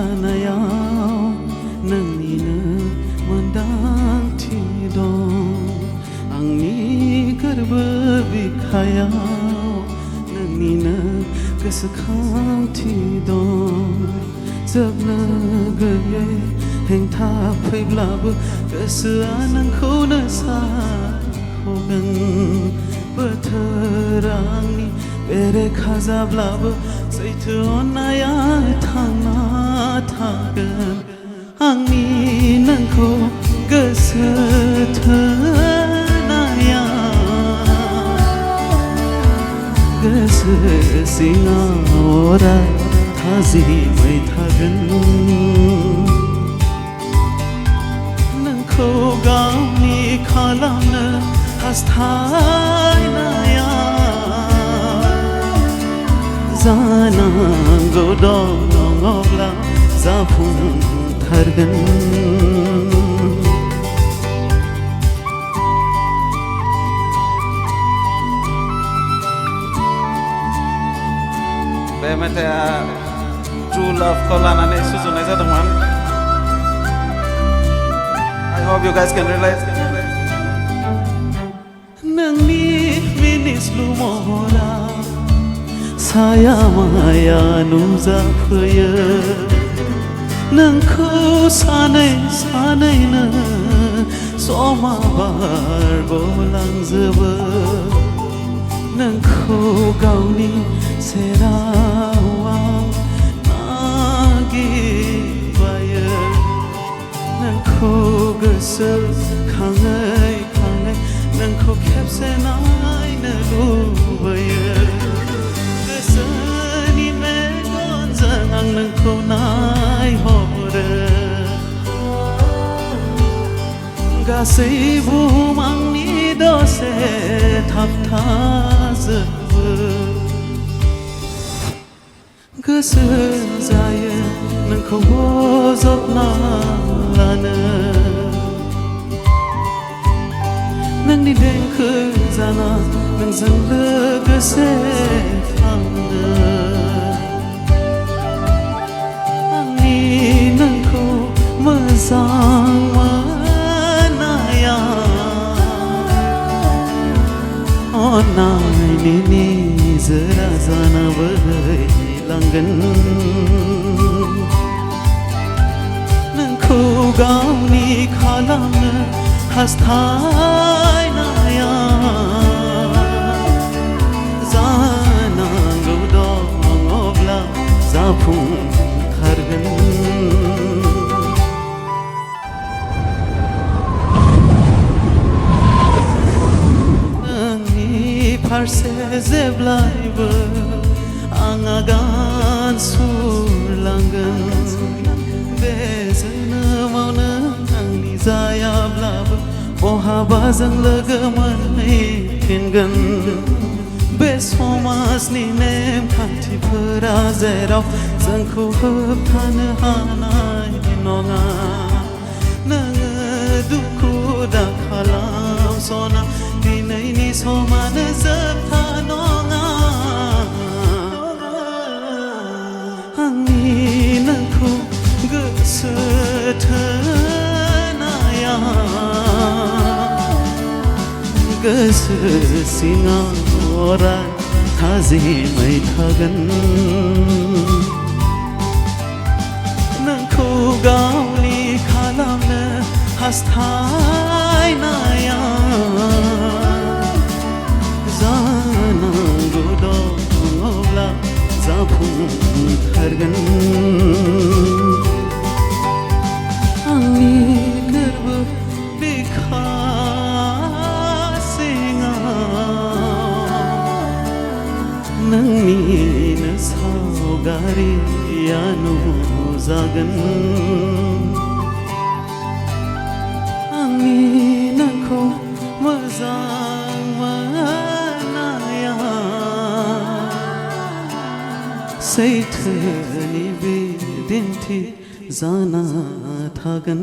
लानायाव नोंनिनो मोनदांथि दं आंनि गोरबो बिखायाव नोंनिनो गोसोखांथि दं जोबनो गैयै हेंथा फैब्लाबो गोसोआ नोंखौनो सायख'गोन बोथोरा आंनि बेरेखा जाब्लाबो सैथो अननाया थांना थागोन आंनि नोंखौ गोसो थोनाया गोसो सिङाव अराय थाजिमै थागोन नोंखौ गावनि खालामनो हास्थायनाया जानांगौ दङब्ला जाफुंथारगोन बे मेथाइआ ट्रु लाभखौ लानानै सुजुनाय जादोंमोन I hope you guys can realize नोंनि मिनिस्लु महरा साया माया नुजाफैयो नोंखौ सानै सानैनो समा बारग'लांजोबो नोंखौ गावनि सेराव नागिरबायो नोंखौ गोसोखाङै खाङै नोंखौ खेबसे नायनो लुबैयो गोसोनि मेगनजों आं नोंखौ नायहरो गासै बुहुम आंनि दसे थाबथाजोबो गोसो जायो नोंखौ बजबना लानो नोंनि देंखो जाना नोंजों लोगोसे थांनो आंनि नोंखौ मोजां मोननाया अननायनि निजोरा जाना बोहैलांगोन नोंखौ गावनि खालामनो हास्थायनाया जानांगौ दङब्ला जाफुंथारगोन नोंनि फारसे जेब्लायबो आं आगान सुरलांगोन बे जोनोमावनो आंनि जायाब्लाबो बहाबाजों लोगो मोनहैफिनगोन बे समाजनि नेमखान्थिफोरा जेराव जोंखौ होबथानो हानाय नङा नोङो दुखु दा खालामसना दिनैनि समानो जोबथा नङा आंनि नोंखौ गोसो थोनाया गोसो सिङाव अराय थाजिमै थागोन नोंखौ गावनि खालामनो हास्थायनाया जानांगौ दङब्ला जाफुंथारगोन आंनि गोरबो बिखा नोंनिनो सावगारिया नुजागोन आंनि नोंखौ मोजां मोननाया सैथोनि बिदिन्थि जाना थागोन